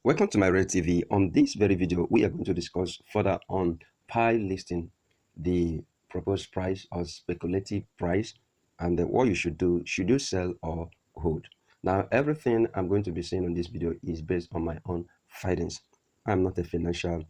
Welcome to my Red TV. On this very video, we are going to discuss further on Pi listing, the proposed price or speculative price, and what you should do. Should you sell or hold? Now, everything I'm going to be saying on this video is based on my own findings. I'm not a financial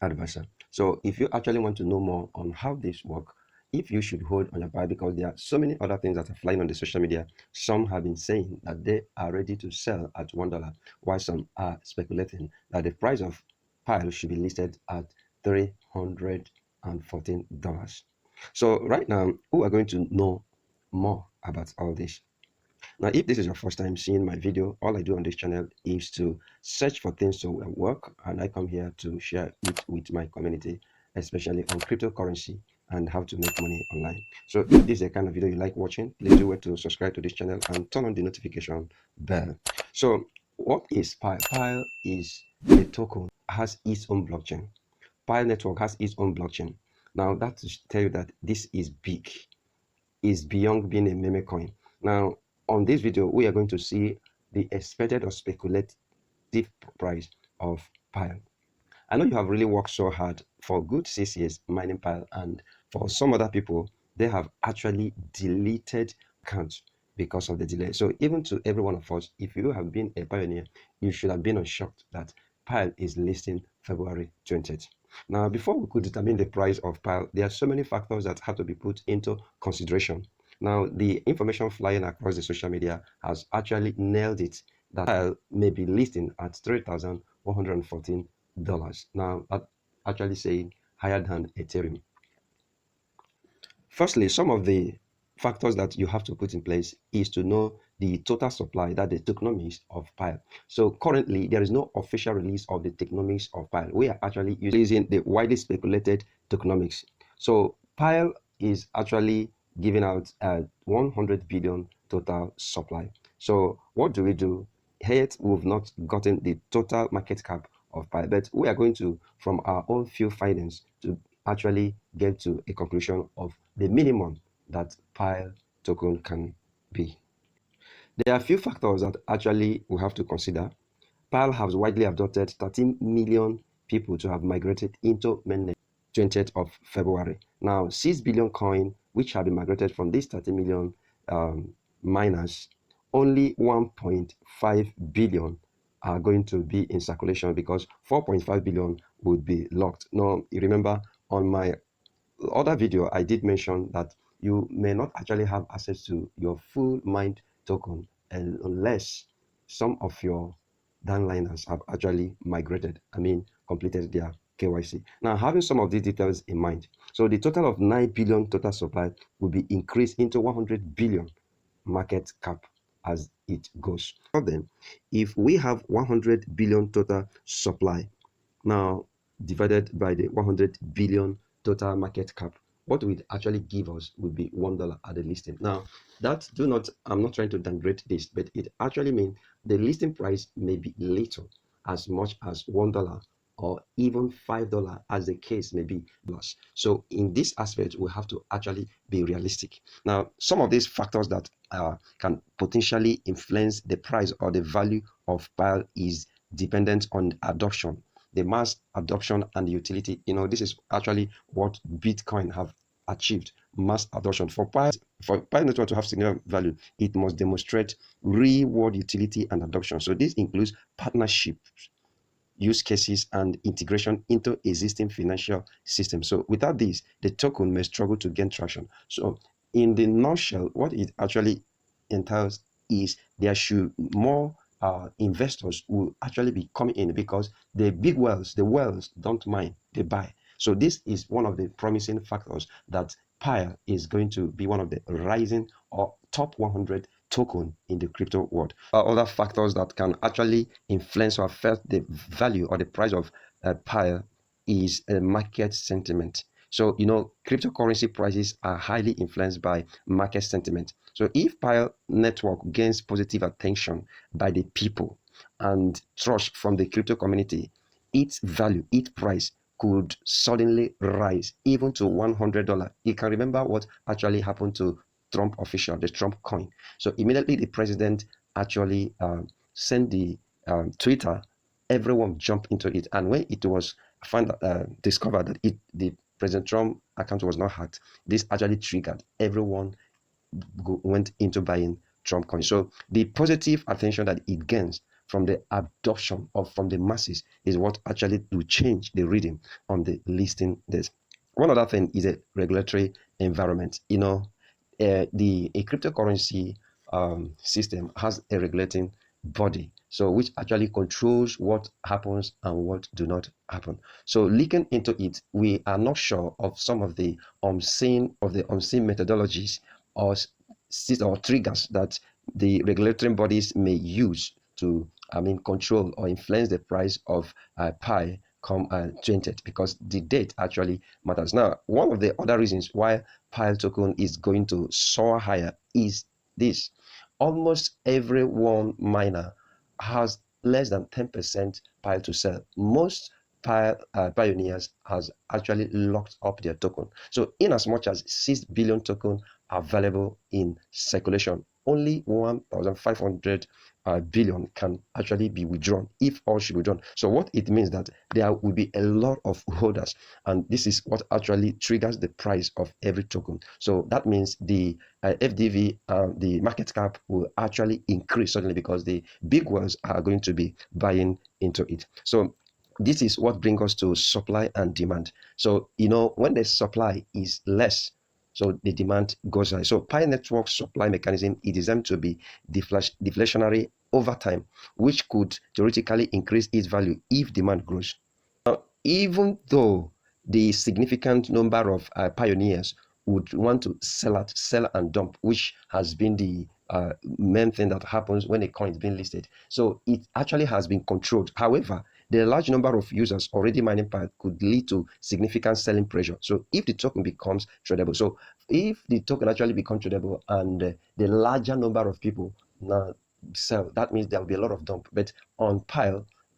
advisor. So if you actually want to know more on how this works, if you should hold on your buy, because there are so many other things that are flying on the social media. Some have been saying that they are ready to sell at $1, while some are speculating that the price of pile should be listed at $314. So right now, we are going to know more about all this. Now, if this is your first time seeing my video, all I do on this channel is to search for things to work, and I come here to share it with my community, especially on cryptocurrency and how to make money online. So if this is the kind of video you like watching, please do well to subscribe to this channel and turn on the notification bell. So what is Pi? Pi is a token, has its own blockchain. Pi network has its own blockchain. Now that to tell you that this is big, is beyond being a meme coin. Now on this video, we are going to see the expected or speculative price of Pi. I know you have really worked so hard for good 6 years mining Pi, and for some other people, they have actually deleted accounts because of the delay. So even to every one of us, if you have been a pioneer, you should have been shocked that Pi is listing February 20th. Now, before we could determine the price of Pi, there are so many factors that have to be put into consideration. Now, the information flying across the social media has actually nailed it that Pi may be listing at $3,114. Now, that actually saying higher than Ethereum. Firstly, some of the factors that you have to put in place is to know the total supply, that the tokenomics of Pi. So currently, there is no official release of the tokenomics of Pi. We are actually using the widely speculated tokenomics. So Pi is actually giving out 100 billion total supply. So what do we do? Yet we've not gotten the total market cap of Pi, but we are going to, from our own few findings, to actually get to a conclusion of the minimum that Pi token can be. There are a few factors that actually we have to consider. Pi has widely adopted 13 million people to have migrated into mainnet 20th of February. Now, 6 billion coin, which have been migrated from these 30 million miners, only 1.5 billion are going to be in circulation because 4.5 billion would be locked. Now, you remember on my other video, I did mention that you may not actually have access to your full mined token unless some of your downliners have actually migrated, completed their KYC. Now, having some of these details in mind, so the total of 9 billion total supply will be increased into 100 billion market cap as it goes. Then, if we have 100 billion total supply, now divided by the 100 billion total market cap, what will actually give us would be $1 at the listing. Now, I'm not trying to downgrade this, but it actually means the listing price may be little, as much as $1 or even $5, as the case may be. So in this aspect, we have to actually be realistic. Now, some of these factors that can potentially influence the price or the value of Pi is dependent on adoption, the mass adoption and the utility. This is actually what Bitcoin have achieved, mass adoption. For Pi network to have significant value, it must demonstrate real world utility and adoption. So this includes partnerships, use cases, and integration into existing financial systems. So without this, the token may struggle to gain traction. So in the nutshell, what it actually entails is there should more investors will actually be coming in, because the big whales, the whales don't mind, they buy. So this is one of the promising factors that Pi is going to be one of the rising or top 100 token in the crypto world. Other factors that can actually influence or affect the value or the price of Pi is market sentiment. So, cryptocurrency prices are highly influenced by market sentiment. So if Pi network gains positive attention by the people and trust from the crypto community, its value, its price could suddenly rise even to $100. You can remember what actually happened to Trump official, the Trump coin. So immediately the president actually sent the Twitter everyone jumped into it. And when it was discovered that the President Trump account was not hacked, this actually triggered everyone went into buying Trump coins. So the positive attention that it gains from the adoption of from the masses is what actually will change the reading on the listing desk. One other thing is a regulatory environment. The a cryptocurrency system has a regulating body, so which actually controls what happens and what do not happen. So looking into it, we are not sure of some of the unseen methodologies or or triggers that the regulatory bodies may use to, control or influence the price of Pi come 20th, because the date actually matters. Now, one of the other reasons why Pi token is going to soar higher is this: almost every one miner has less than 10% Pi to sell. Most pioneers has actually locked up their token. So in as much as 6 billion token available in circulation, only 1,500 billion can actually be withdrawn, if all should be withdrawn. So what it means that there will be a lot of holders, and this is what actually triggers the price of every token. So that means the FDV, the market cap, will actually increase suddenly because the big ones are going to be buying into it. So this is what brings us to supply and demand. So when the supply is less, so the demand goes high. So Pi network supply mechanism is designed to be deflationary over time, which could theoretically increase its value if demand grows. Now, even though the significant number of pioneers would want to sell and dump, which has been the main thing that happens when a coin is being listed. So it actually has been controlled. However, the large number of users already mining Pi could lead to significant selling pressure. So if the token becomes tradable, so if the token actually becomes tradable and the larger number of people now sell, that means there will be a lot of dump. But on Pi,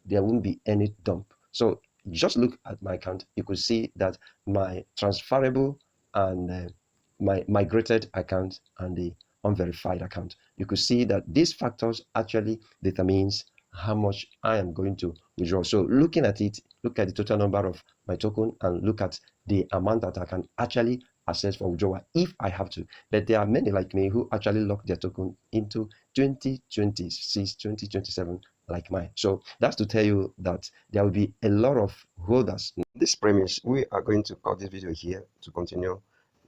there won't be any dump. So just look at my account. You could see that my transferable and my migrated account and the unverified account. You could see that these factors actually determines how much I am going to withdraw. So looking at it, look at the total number of my token and look at the amount that I can actually access for withdrawal if I have to. But there are many like me who actually lock their token into 2026, 2027 like mine. So that's to tell you that there will be a lot of holders. This premise, we are going to cut this video here to continue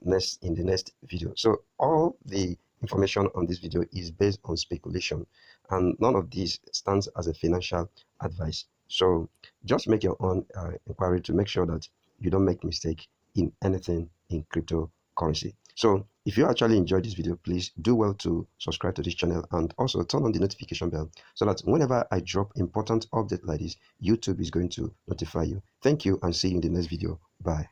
in the next video. So all the information on this video is based on speculation, and none of this stands as a financial advice. So just make your own inquiry to make sure that you don't make mistake in anything in cryptocurrency. So if you actually enjoyed this video, please do well to subscribe to this channel and also turn on the notification bell so that whenever I drop important update like this, YouTube is going to notify you. Thank you and see you in the next video. Bye.